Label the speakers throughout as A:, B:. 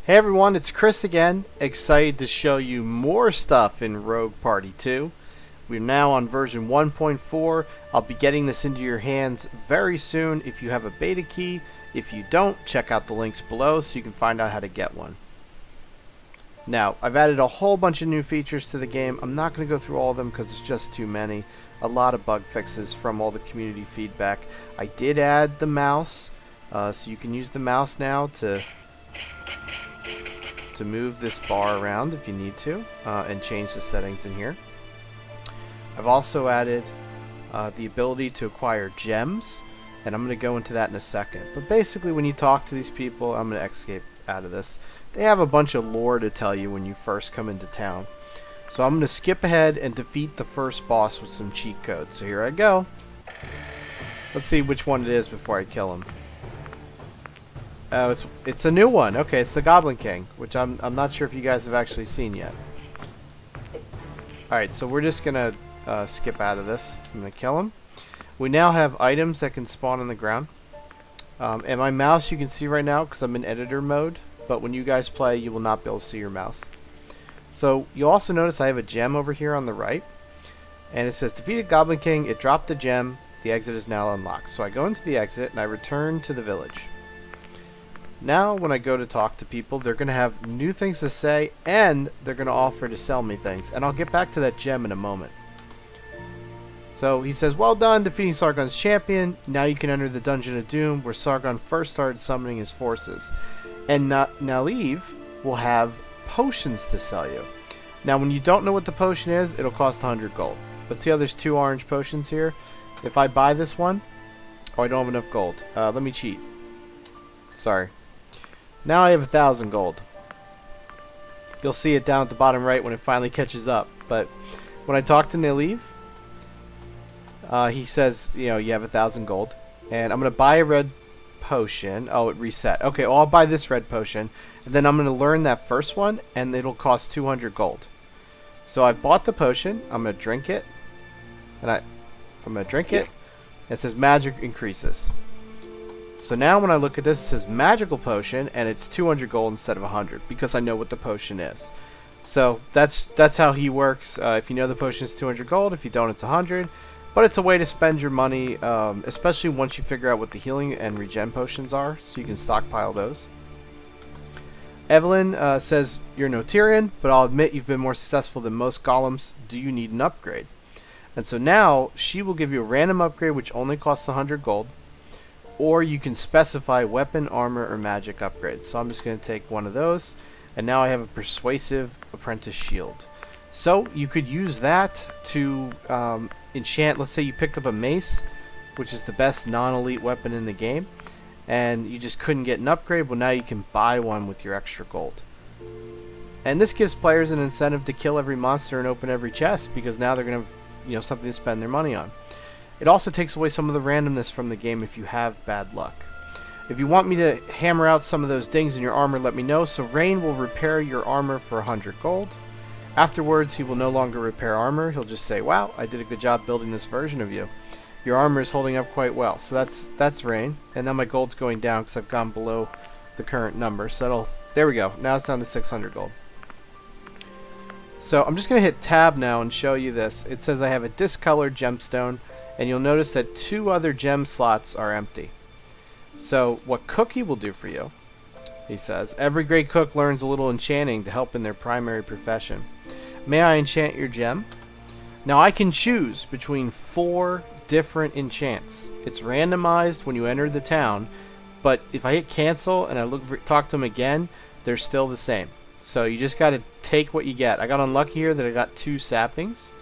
A: Hey everyone, it's Chris again, excited to show you more stuff in Rogue Party 2. We're now on version 1.4. I'll be getting this into your hands very soon if you have a beta key. If you don't, check out the links below so you can find out how to get one. Now, I've added a whole bunch of new features to the game. I'm not going to go through all of them because it's just too many. A lot of bug fixes from all the community feedback. I did add the mouse, so you can use the mouse now to move this bar around if you need to, and change the settings in here. I've also added the ability to acquire gems, and I'm going to go into that in a second. But basically, when you talk to these people, I'm going to escape out of this. They have a bunch of lore to tell you when you first come into town. So I'm going to skip ahead and defeat the first boss with some cheat codes. So here I go. Let's see which one it is before I kill him. Oh, it's a new one. Okay, it's the Goblin King, which I'm not sure if you guys have actually seen yet. Alright, so we're just gonna skip out of this. I'm gonna kill him. We now have items that can spawn on the ground. And my mouse you can see right now because I'm in editor mode, but when you guys play you will not be able to see your mouse. So you'll also notice I have a gem over here on the right, and it says defeated Goblin King, it dropped the gem, the exit is now unlocked. So I go into the exit and I return to the village. Now, when I go to talk to people, they're going to have new things to say, and they're going to offer to sell me things. And I'll get back to that gem in a moment. So, he says, well done, defeating Sargon's champion. Now you can enter the Dungeon of Doom, where Sargon first started summoning his forces. And Nialliv will have potions to sell you. Now, when you don't know what the potion is, it'll cost 100 gold. But see how there's two orange potions here? If I buy this one, oh, I don't have enough gold. Let me cheat. Sorry. Now I have 1,000 gold. You'll see it down at the bottom right when it finally catches up. But when I talk to Nialliv, he says, you know, you have 1,000 gold. And I'm going to buy a red potion. Oh, it reset. Okay, well, I'll buy this red potion. And then I'm going to learn that first one, and it'll cost 200 gold. So I bought the potion. I'm going to drink it. And I'm going to drink it. It says magic increases. So now when I look at this, it says magical potion, and it's 200 gold instead of 100 because I know what the potion is. So that's how he works. If you know the potion is 200 gold, if you don't, it's 100. But it's a way to spend your money, especially once you figure out what the healing and regen potions are, so you can stockpile those. Evalyn says, you're no Tyrion, but I'll admit you've been more successful than most golems. Do you need an upgrade? And so now she will give you a random upgrade which only costs 100 gold. Or you can specify weapon, armor, or magic upgrades. So I'm just going to take one of those. And now I have a persuasive apprentice shield. So you could use that to enchant. Let's say you picked up a mace, which is the best non-elite weapon in the game. And you just couldn't get an upgrade. Well, now you can buy one with your extra gold. And this gives players an incentive to kill every monster and open every chest. Because now they're going to have, you know, something to spend their money on. It also takes away some of the randomness from the game if you have bad luck. If you want me to hammer out some of those dings in your armor, let me know. So Rain will repair your armor for 100 gold. Afterwards, he will no longer repair armor. He'll just say, wow, I did a good job building this version of you. Your armor is holding up quite well. So that's Rain. And now my gold's going down because I've gone below the current number. So there we go. Now it's down to 600 gold. So I'm just going to hit tab now and show you this. It says I have a discolored gemstone. And you'll notice that 2 other gem slots are empty. So what Cookie will do for you, he says, every great cook learns a little enchanting to help in their primary profession. May I enchant your gem? Now I can choose between 4 different enchants. It's randomized when you enter the town, but if I hit cancel and I talk to him again, they're still the same. So you just got to take what you get. I got unlucky here that I got 2 saplings.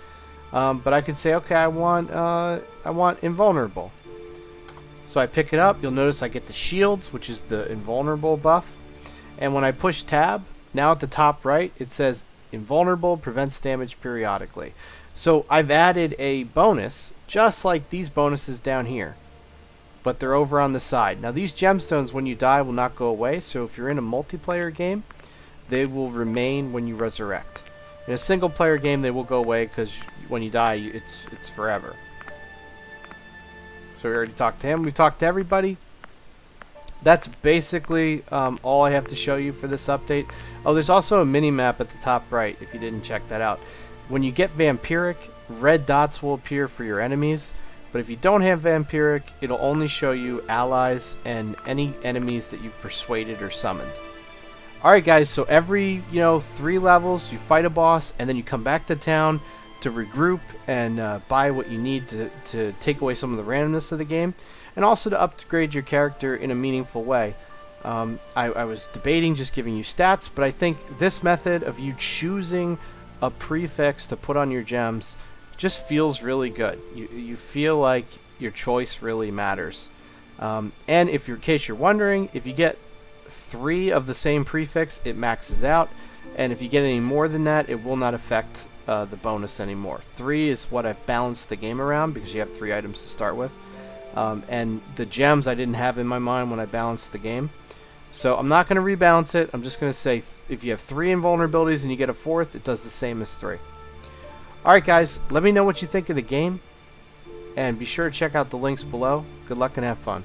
A: But I could say, okay, I want invulnerable. So I pick it up. You'll notice I get the shields, which is the invulnerable buff. And when I push tab, now at the top right, it says invulnerable prevents damage periodically. So I've added a bonus, just like these bonuses down here. But they're over on the side. Now these gemstones, when you die, will not go away. So if you're in a multiplayer game, they will remain when you resurrect. In a single player game, they will go away because when you die, it's forever. So we already talked to him. We've talked to everybody. that's basically all I have to show you for this update. Oh, there's also a mini map at the top right if you didn't check that out. When you get vampiric, red dots will appear for your enemies, but if you don't have vampiric, it'll only show you allies and any enemies that you've persuaded or summoned. Alright guys, so every 3 levels you fight a boss, and then you come back to town to regroup and buy what you need to take away some of the randomness of the game, and also to upgrade your character in a meaningful way. I was debating just giving you stats, but I think this method of you choosing a prefix to put on your gems just feels really good. You feel like your choice really matters. And if in case you're wondering, if you get 3 of the same prefix, it maxes out, and if you get any more than that, it will not affect the bonus anymore. 3 is what I've balanced the game around because you have 3 items to start with. And the gems I didn't have in my mind when I balanced the game. So I'm not going to rebalance it. I'm just going to say if you have 3 invulnerabilities and you get a 4th, it does the same as 3. Alright guys, let me know what you think of the game. And be sure to check out the links below. Good luck and have fun.